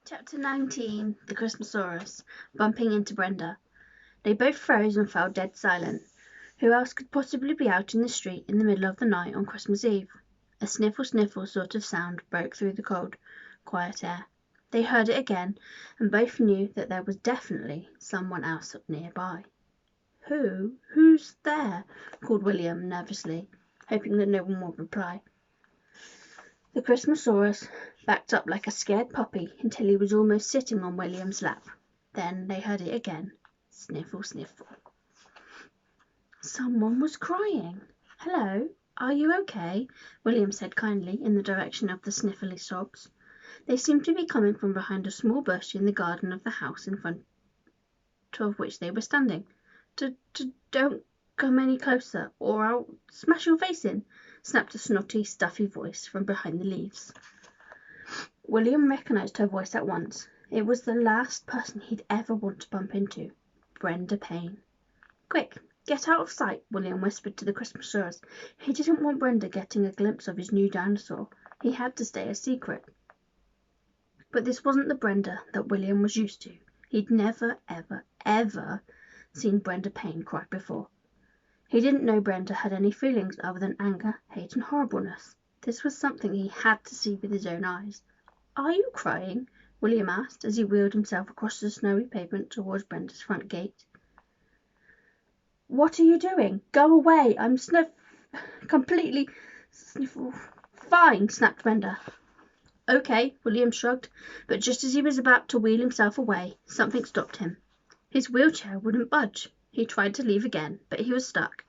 Chapter 19. The Christmasaurus. Bumping into Brenda. They both froze and fell dead silent. Who else could possibly be out in the street in the middle of the night on Christmas Eve? A sniffle sort of sound broke through the cold, quiet air. They heard it again, and both knew that there was definitely someone else up nearby. Who's there? Called William nervously, hoping that no one would reply. The Christmasaurus backed up like a scared puppy until he was almost sitting on William's lap. Then they heard it again. Sniffle, sniffle. Someone was crying. Hello, are you okay? William said kindly in the direction of the sniffly sobs. They seemed to be coming from behind a small bush in the garden of the house in front of which they were standing. Don't come any closer, or I'll smash your face in, snapped a snotty, stuffy voice from behind the leaves. William recognized her voice at once. It was the last person he'd ever want to bump into, Brenda Payne. Quick, get out of sight, William whispered to the Christmasaurus. He didn't want Brenda getting a glimpse of his new dinosaur. He had to stay a secret. But this wasn't the Brenda that William was used to. He'd never, ever seen Brenda Payne cry before. He didn't know Brenda had any feelings other than anger, hate, and horribleness. This was something he had to see with his own eyes. Are you crying? William asked as he wheeled himself across the snowy pavement towards Brenda's front gate. What are you doing? Go away! I'm completely sniffle. Fine, snapped Brenda. Okay, William shrugged, but just as he was about to wheel himself away, something stopped him. His wheelchair wouldn't budge. He tried to leave again, but he was stuck.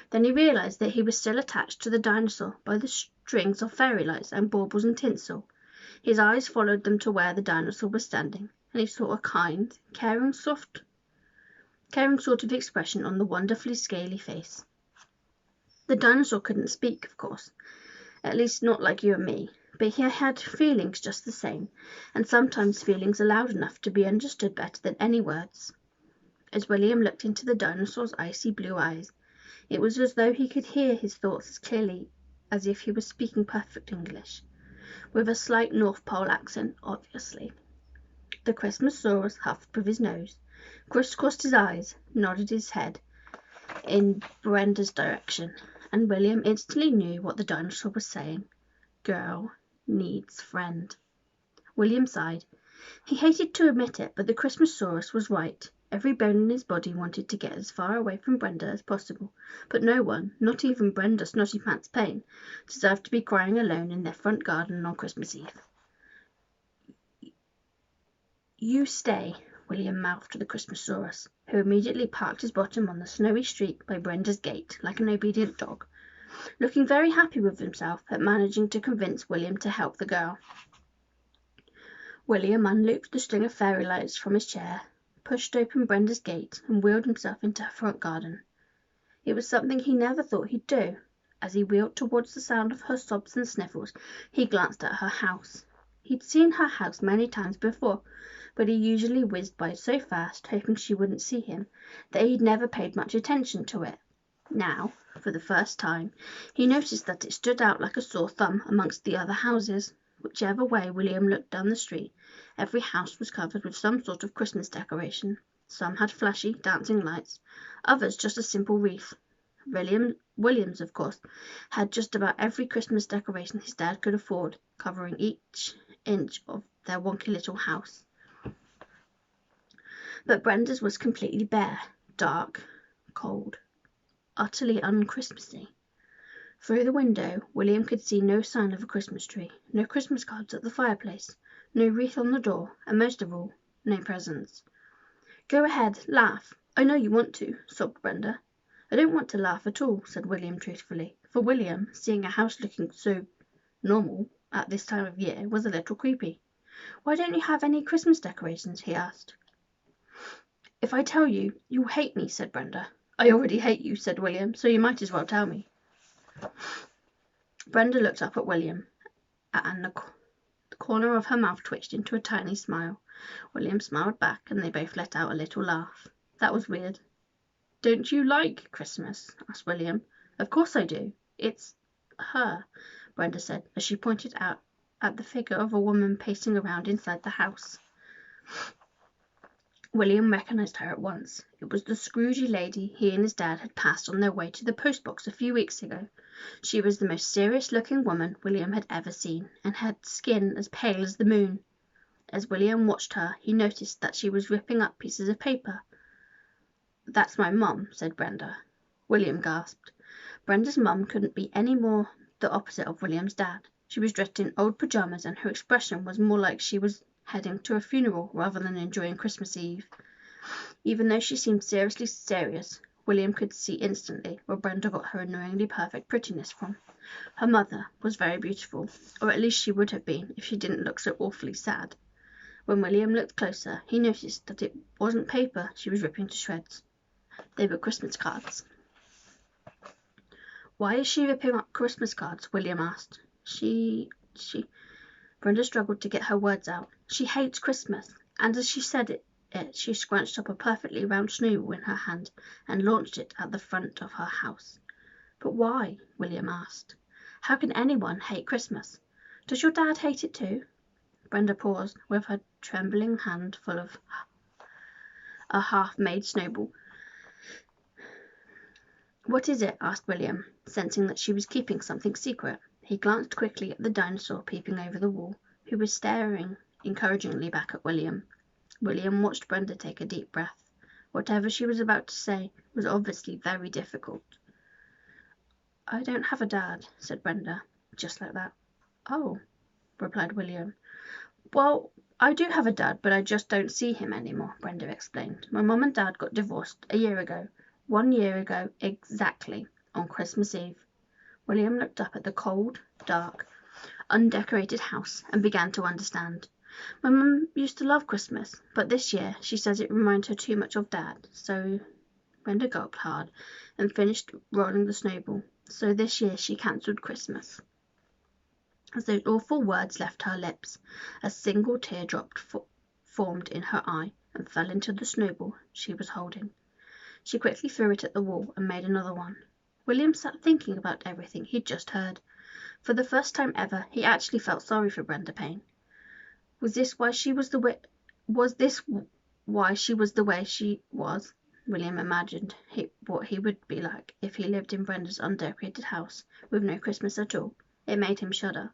Then he realized that he was still attached to the dinosaur by the strings of fairy lights and baubles and tinsel. His eyes followed them to where the dinosaur was standing, and he saw a kind, caring sort of expression on the wonderfully scaly face. The dinosaur couldn't speak, of course, at least not like you and me, but he had feelings just the same, and sometimes feelings are loud enough to be understood better than any words. As William looked into the dinosaur's icy blue eyes, it was as though he could hear his thoughts as clearly as if he was speaking perfect English, with a slight North Pole accent, obviously. The Christmasaurus huffed with his nose, crisscrossed his eyes, nodded his head in Brenda's direction, and William instantly knew what the dinosaur was saying. Girl needs friend. William sighed. He hated to admit it, but the Christmasaurus was right. Every bone in his body wanted to get as far away from Brenda as possible, but no one, not even Brenda Snotty Pants Payne, deserved to be crying alone in their front garden on Christmas Eve. You stay, William mouthed to the Christmasaurus, who immediately parked his bottom on the snowy street by Brenda's gate like an obedient dog, looking very happy with himself at managing to convince William to help the girl. William unlooped the string of fairy lights from his chair, pushed open Brenda's gate, and wheeled himself into her front garden. It was something he never thought he'd do. As he wheeled towards the sound of her sobs and sniffles, he glanced at her house. He'd seen her house many times before, but he usually whizzed by so fast, hoping she wouldn't see him, that he'd never paid much attention to it. Now, for the first time, he noticed that it stood out like a sore thumb amongst the other houses. Whichever way William looked down the street, every house was covered with some sort of Christmas decoration. Some had flashy, dancing lights, others just a simple wreath. William's, of course, had just about every Christmas decoration his dad could afford, covering each inch of their wonky little house. But Brenda's was completely bare, dark, cold, utterly un-Christmassy. Through the window, William could see no sign of a Christmas tree, no Christmas cards at the fireplace, no wreath on the door, and most of all, no presents. Go ahead, laugh. I know you want to, sobbed Brenda. I don't want to laugh at all, said William truthfully. For William, seeing a house looking so normal at this time of year was a little creepy. Why don't you have any Christmas decorations? He asked. If I tell you, you'll hate me, said Brenda. I already hate you, said William, so you might as well tell me. Brenda looked up at William, and the corner of her mouth twitched into a tiny smile. William smiled back, and they both let out a little laugh. That was weird. Don't you like Christmas? Asked William. Of course I do. It's her, Brenda said, as she pointed out at the figure of a woman pacing around inside the house. William recognised her at once. It was the Scroogey lady he and his dad had passed on their way to the post-box a few weeks ago. She was the most serious-looking woman William had ever seen, and had skin as pale as the moon. As William watched her, he noticed that she was ripping up pieces of paper. "That's my mum," said Brenda. William gasped. Brenda's mum couldn't be any more the opposite of William's dad. She was dressed in old pyjamas, and her expression was more like she was heading to a funeral rather than enjoying Christmas Eve. Even though she seemed seriously serious, William could see instantly where Brenda got her annoyingly perfect prettiness from. Her mother was very beautiful, or at least she would have been if she didn't look so awfully sad. When William looked closer, he noticed that it wasn't paper she was ripping to shreds. They were Christmas cards. "Why is she ripping up Christmas cards?" William asked. Brenda struggled to get her words out. "She hates Christmas." And as she said it, she scrunched up a perfectly round snowball in her hand and launched it at the front of her house. "But why?" William asked. "How can anyone hate Christmas? Does your dad hate it too?" Brenda paused, with her trembling hand full of a half-made snowball. "What is it?" asked William, sensing that she was keeping something secret. He glanced quickly at the dinosaur peeping over the wall, who was staring encouragingly back at William. William watched Brenda take a deep breath. Whatever she was about to say was obviously very difficult. "I don't have a dad," said Brenda, just like that. "Oh," replied William. "Well, I do have a dad, but I just don't see him anymore," Brenda explained. "My mum and dad got divorced a year ago. 1 year ago exactly, on Christmas Eve." William looked up at the cold, dark, undecorated house and began to understand. "My mum used to love Christmas, but this year she says it reminds her too much of Dad, so—" Brenda gulped hard and finished rolling the snowball. "So this year she cancelled Christmas." As those awful words left her lips, a single teardrop formed in her eye and fell into the snowball she was holding. She quickly threw it at the wall and made another one. William sat thinking about everything he'd just heard. For the first time ever, he actually felt sorry for Brenda Payne. Was this why she was the way she was? William imagined what he would be like if he lived in Brenda's undecorated house with no Christmas at all. It made him shudder.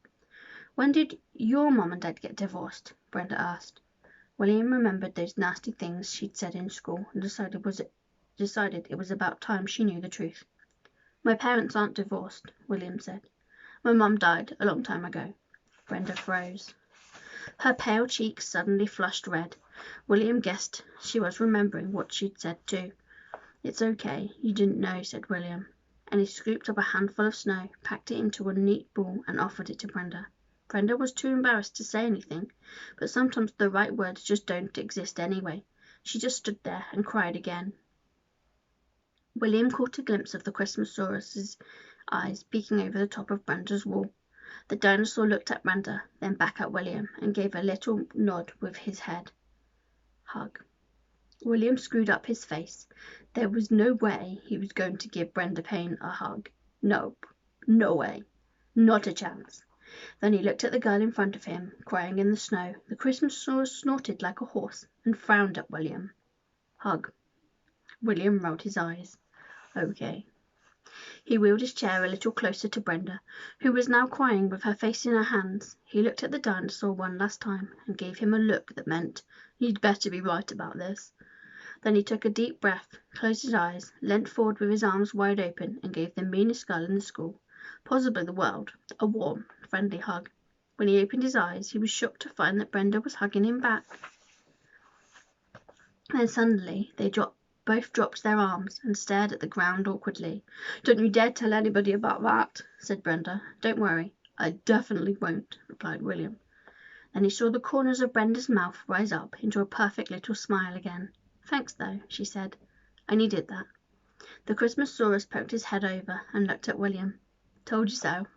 "When did your mum and dad get divorced?" Brenda asked. William remembered those nasty things she'd said in school and decided it was about time she knew the truth. "My parents aren't divorced," William said. "My mum died a long time ago." Brenda froze. Her pale cheeks suddenly flushed red. William guessed she was remembering what she'd said too. "It's okay, you didn't know," said William, and he scooped up a handful of snow, packed it into a neat ball, and offered it to Brenda. Brenda was too embarrassed to say anything, but sometimes the right words just don't exist anyway. She just stood there and cried again. William caught a glimpse of the Christmasaurus's eyes peeking over the top of Brenda's wall. The dinosaur looked at Brenda, then back at William, and gave a little nod with his head. "Hug." William screwed up his face. There was no way he was going to give Brenda Payne a hug. Nope. No way. Not a chance. Then he looked at the girl in front of him, crying in the snow. The Christmasaurus snorted like a horse and frowned at William. "Hug." William rolled his eyes. "Okay." He wheeled his chair a little closer to Brenda, who was now crying with her face in her hands. He looked at the dinosaur one last time and gave him a look that meant, "You'd better be right about this." Then he took a deep breath, closed his eyes, leant forward with his arms wide open, and gave the meanest girl in the school, possibly the world, a warm, friendly hug. When he opened his eyes, he was shocked to find that Brenda was hugging him back. Then suddenly they both dropped their arms and stared at the ground awkwardly. "Don't you dare tell anybody about that," said Brenda. "Don't worry, I definitely won't," replied William. Then he saw the corners of Brenda's mouth rise up into a perfect little smile again. "Thanks, though," she said. "I needed that." The Christmasaurus poked his head over and looked at William. "Told you so,"